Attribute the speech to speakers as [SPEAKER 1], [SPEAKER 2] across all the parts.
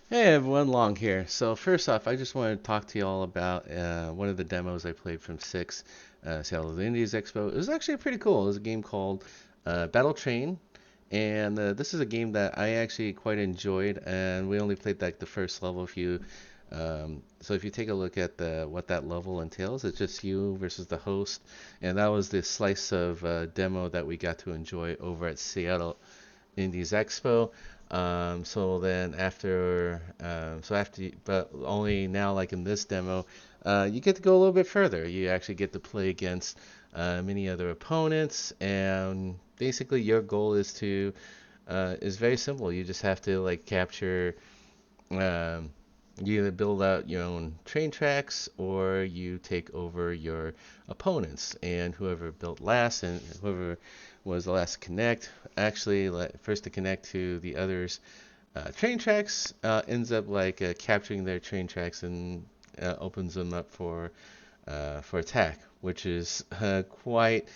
[SPEAKER 1] Hey everyone, Long here. So first off, I just wanted to talk to you all about one of the demos I played from Six, Seattle Indies Expo. It was actually pretty cool. It was a game called Battle Train, and this is a game that I actually quite enjoyed. And we only played like the first level. So if you take a look at what that level entails, it's just you versus the host, and that was the slice of demo that we got to enjoy over at Seattle Indies Expo. But only now, like in this demo, you get to go a little bit further. You actually get to play against many other opponents, and basically your goal is very simple. You just have to like capture um, you either build out your own train tracks or you take over your opponents. And whoever built last and whoever was the last to connect, actually first to connect to the others' train tracks, ends up like capturing their train tracks and opens them up for attack, which is quite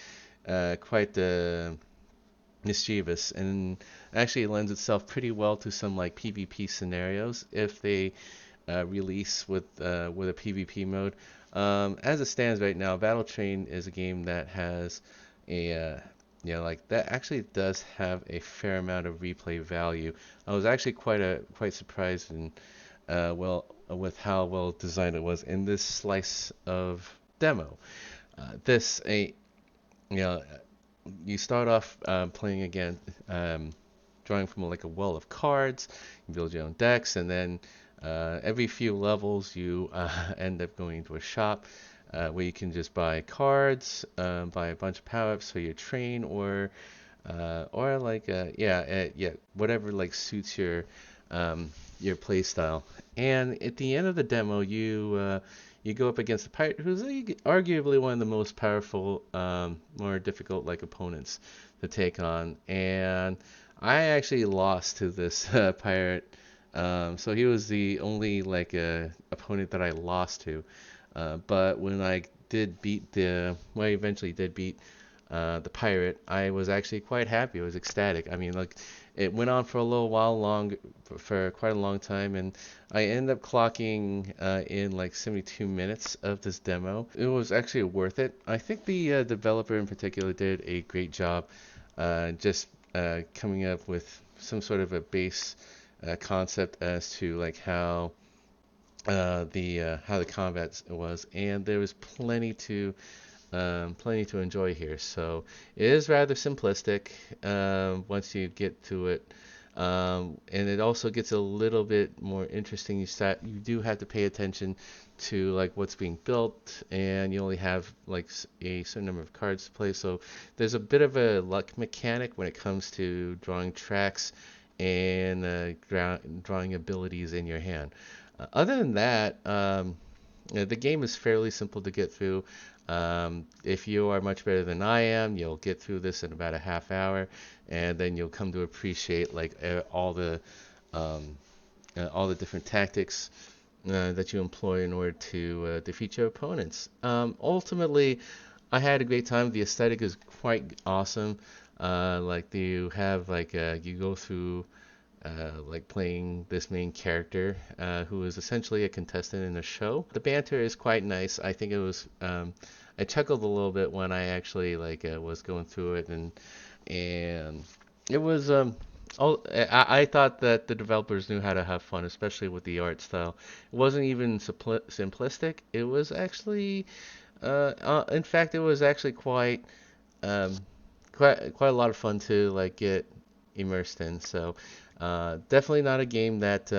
[SPEAKER 1] mischievous and actually lends itself pretty well to some like PvP scenarios if they release with a PvP mode. As it stands right now, Battle Train is a game that has a like that actually does have a fair amount of replay value. I was actually quite surprised and with how well designed it was in this slice of demo. This a you know you start off playing again, drawing from like a well of cards. You build your own decks, and then every few levels you end up going to a shop where you can just buy cards, buy a bunch of power-ups for your train, or like yeah, whatever like suits your play style. And at the end of the demo, you go up against a pirate who's arguably one of the most powerful, more difficult like opponents to take on. And I actually lost to this pirate. So he was the only like opponent that I lost to. But when I eventually did beat the pirate, I was actually quite happy. I was ecstatic. I mean, like, it went on for a little while for quite a long time, and I ended up clocking in like 72 minutes of this demo. It was actually worth it. I think the developer in particular did a great job just coming up with some sort of a base concept as to like how the combat was, and there was plenty to enjoy here. So it is rather simplistic once you get to it. And it also gets a little bit more interesting. You do have to pay attention to like what's being built, and you only have like a certain number of cards to play. So there's a bit of a luck mechanic when it comes to drawing tracks and drawing abilities in your hand. Other than that, the game is fairly simple to get through. If you are much better than I am, you'll get through this in about a half hour, and then you'll come to appreciate like um, all the different tactics that you employ in order to defeat your opponents. Ultimately, I had a great time. The aesthetic is quite awesome. Like you have like you go through like playing this main character who is essentially a contestant in a show. The banter is quite nice. I think it was I chuckled a little bit when I actually like was going through it and it was I thought that the developers knew how to have fun, especially with the art style. It wasn't even simplistic. It was actually in fact it was actually um, quite a lot of fun to like get immersed in. So definitely not a game that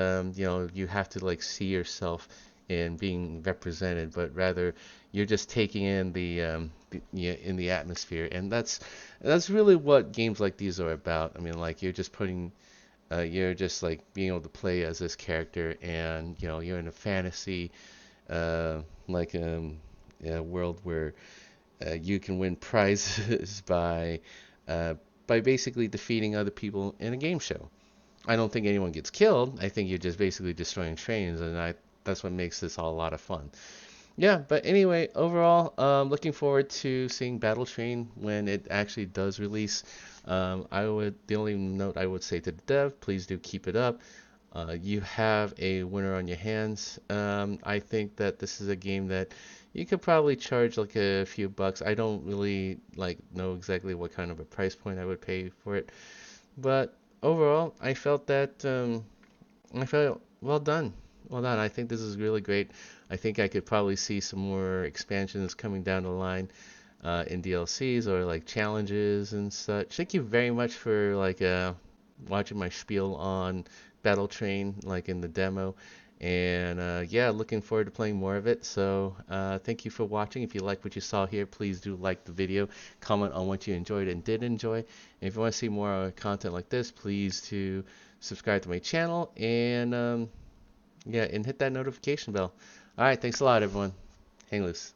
[SPEAKER 1] you have to like see yourself in being represented, but rather you're just taking in in the atmosphere, and that's really what games like these are about. I mean, like you're just like being able to play as this character, and you're in a fantasy like world where you can win prizes uh, by basically defeating other people in a game show. I don't think anyone gets killed. I think you're just basically destroying trains, and that's what makes this all a lot of fun. Yeah, but anyway, overall, looking forward to seeing Battle Train when it actually does release. The only note I would say to the dev, please do keep it up. You have a winner on your hands. I think that this is a game that you could probably charge like a few bucks. I don't really like know exactly what kind of a price point I would pay for it, but overall, I felt well done. Well done. I think this is really great. I think I could probably see some more expansions coming down the line in DLCs or like challenges and such. Thank you very much for watching my spiel on Battle Train like in the demo. And yeah, looking forward to playing more of it. So thank you for watching. If you like what you saw here, please do like the video, comment on what you enjoyed and did enjoy. And if you want to see more content like this, please to subscribe to my channel and yeah, and hit that notification bell. All right, thanks a lot, everyone. Hang loose.